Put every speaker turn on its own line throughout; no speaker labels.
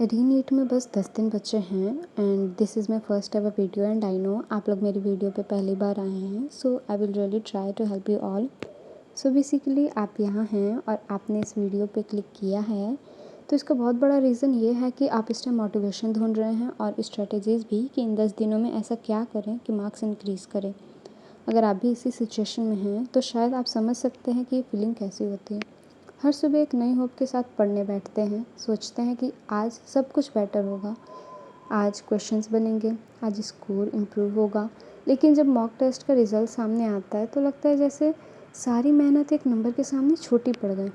रीनीट में बस 10 दिन बचे हैं and this is my first ever video and I know आप लोग मेरी वीडियो पे पहली बार आए हैं, so I will really try to help you all. So basically आप यहाँ हैं और आपने इस वीडियो पे क्लिक किया है, तो इसका बहुत बड़ा रीज़न ये है कि आप इस टाइम मोटिवेशन ढूंढ रहे हैं और स्ट्रेटजीज़ भी कि इन 10 दिनों में ऐसा क्या करें कि मार्क्स इंक्रीज़ करें। अगर आप भी इसी सिचुएशन में हैं तो शायद आप समझ सकते हैं कि ये फीलिंग कैसी होती है। हर सुबह एक नई होप के साथ पढ़ने बैठते हैं, सोचते हैं कि आज सब कुछ बेटर होगा, आज क्वेश्चंस बनेंगे, आज स्कोर इम्प्रूव होगा। लेकिन जब मॉक टेस्ट का रिज़ल्ट सामने आता है तो लगता है जैसे सारी मेहनत एक नंबर के सामने छोटी पड़ गई।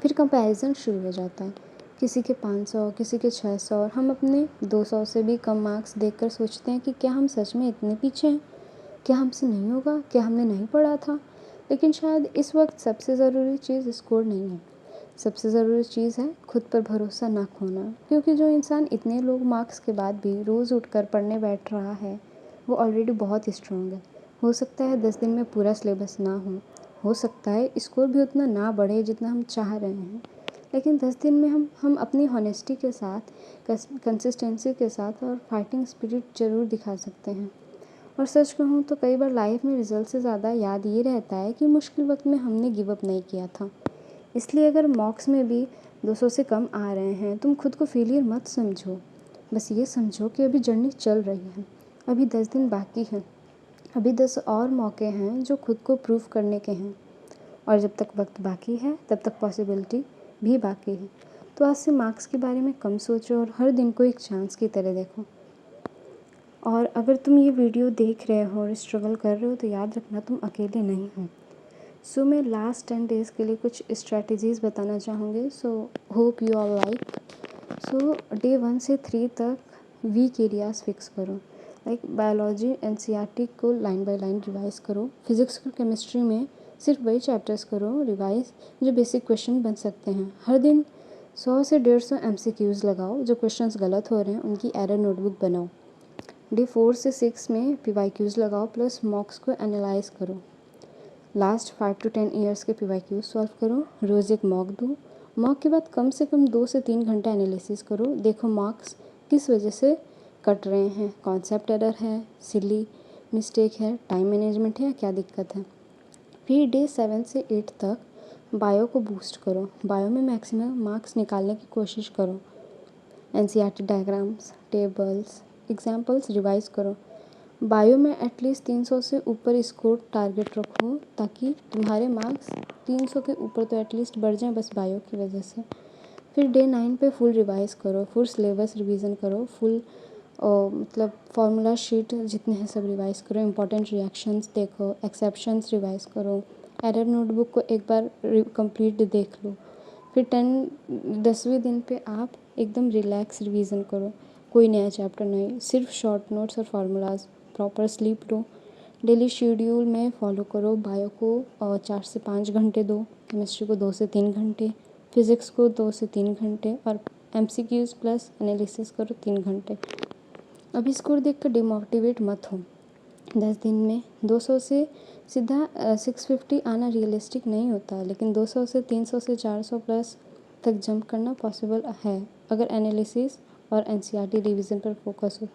फिर कंपैरिजन शुरू हो जाता है, किसी के 500, किसी के 600 और हम अपने 200 से भी कम मार्क्स देखकर सोचते हैं कि क्या हम सच में इतने पीछे हैं, क्या हमसे नहीं होगा, क्या हमने नहीं पढ़ा था। लेकिन शायद इस वक्त सबसे ज़रूरी चीज़ स्कोर नहीं है, सबसे ज़रूरी चीज़ है खुद पर भरोसा ना खोना। क्योंकि जो इंसान इतने लोग मार्क्स के बाद भी रोज़ उठकर पढ़ने बैठ रहा है वो ऑलरेडी बहुत स्ट्रॉन्ग है। हो सकता है 10 दिन में पूरा सिलेबस ना हो सकता है स्कोर भी उतना ना बढ़े जितना हम चाह रहे हैं, लेकिन 10 दिन में हम अपनी हॉनेस्टी के साथ, कंसिस्टेंसी के साथ और फाइटिंग स्पिरिट ज़रूर दिखा सकते हैं। और सच कहूँ तो कई बार लाइफ में रिजल्ट से ज़्यादा याद ये रहता है कि मुश्किल वक्त में हमने गिव अप नहीं किया था। इसलिए अगर मॉक्स में भी 200 से कम आ रहे हैं, तुम खुद को फेलियर मत समझो। बस ये समझो कि अभी जर्नी चल रही है, अभी 10 दिन बाकी हैं, अभी 10 और मौके हैं जो खुद को प्रूव करने के हैं। और जब तक वक्त बाकी है तब तक पॉसिबिलिटी भी बाकी है। तो आज से मार्क्स के बारे में कम सोचो और हर दिन को एक चांस की तरह देखो। और अगर तुम ये वीडियो देख रहे हो और स्ट्रगल कर रहे हो तो याद रखना तुम अकेले नहीं हो। सो मैं लास्ट 10 डेज़ के लिए कुछ स्ट्रैटेजीज़ बताना चाहूँगी, so hope you all like. So day 1 से 3 तक वीक एरियाज़ फिक्स करो, लाइक बायोलॉजी एनसीईआरटी को लाइन बाय लाइन रिवाइज़ करो। फिज़िक्स और केमिस्ट्री में सिर्फ वही चैप्टर्स करो रिवाइज़ जो बेसिक क्वेश्चन बन सकते हैं। हर दिन 100 से 150 MCQs लगाओ, जो क्वेश्चंस गलत हो रहे हैं उनकी एरर नोटबुक बनाओ। डे 4 से 6 में PYQs लगाओ प्लस मॉक्स को एनालाइज करो। लास्ट 5 to 10 ईयर्स के PYQs सॉल्व करो। रोज़ एक मॉक दो। मॉक के बाद कम से कम 2 से 3 घंटा एनालिसिस करो। देखो मार्क्स किस वजह से कट रहे हैं, कॉन्सेप्ट एरर है, सिली मिस्टेक है, टाइम मैनेजमेंट है या क्या दिक्कत है। फिर डे 7 से 8 तक बायो को बूस्ट करो। बायो में मैक्सिमम मार्क्स निकालने की कोशिश करो। NCERT diagrams, tables, examples revise करो। बायो में एटलीस्ट 300 से ऊपर स्कोर टारगेट रखो ताकि तुम्हारे मार्क्स 300 के ऊपर तो एटलीस्ट बढ़ जाएं बस बायो की वजह से। फिर डे 9 पे फुल रिवाइज करो, फुल सिलेबस रिवीजन करो, फुल मतलब फार्मूला शीट जितने हैं सब रिवाइज करो। इंपॉर्टेंट रिएक्शंस देखो, एक्सेप्शंस रिवाइज करो, एरर नोटबुक को एक बार कंप्लीट देख लो। फिर 10वें दिन पे आप एकदम रिलैक्स रिवीजन करो, कोई नया चैप्टर नहीं, सिर्फ शॉर्ट नोट्स और फार्मूलाज। प्रॉपर स्लीप लो, डेली शेड्यूल में फॉलो करो। बायो को 4 से 5 घंटे दो, केमिस्ट्री को 2 से 3 घंटे, फिज़िक्स को 2 से 3 घंटे और MCQs प्लस एनालिसिस करो 3 घंटे। अभी स्कोर देख कर डिमोटिवेट मत हो। 10 दिन में 200 से सीधा 650 आना रियलिस्टिक नहीं होता, लेकिन 200 से 300 से 400 प्लस तक जंप करना पॉसिबल है अगर एनालिसिस और NCERT रिवीजन पर फोकस हो।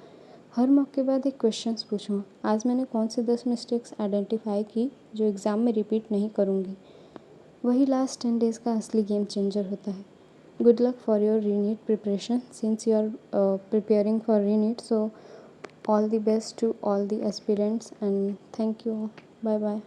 हर मॉक के बाद एक क्वेश्चंस पूछो, आज मैंने कौन से 10 मिस्टेक्स आइडेंटिफाई की जो एग्ज़ाम में रिपीट नहीं करूँगी। वही लास्ट 10 डेज़ का असली गेम चेंजर होता है। Good luck for your re-NEET preparation since you are preparing for re-NEET. So all the best to all the aspirants and thank you. Bye bye.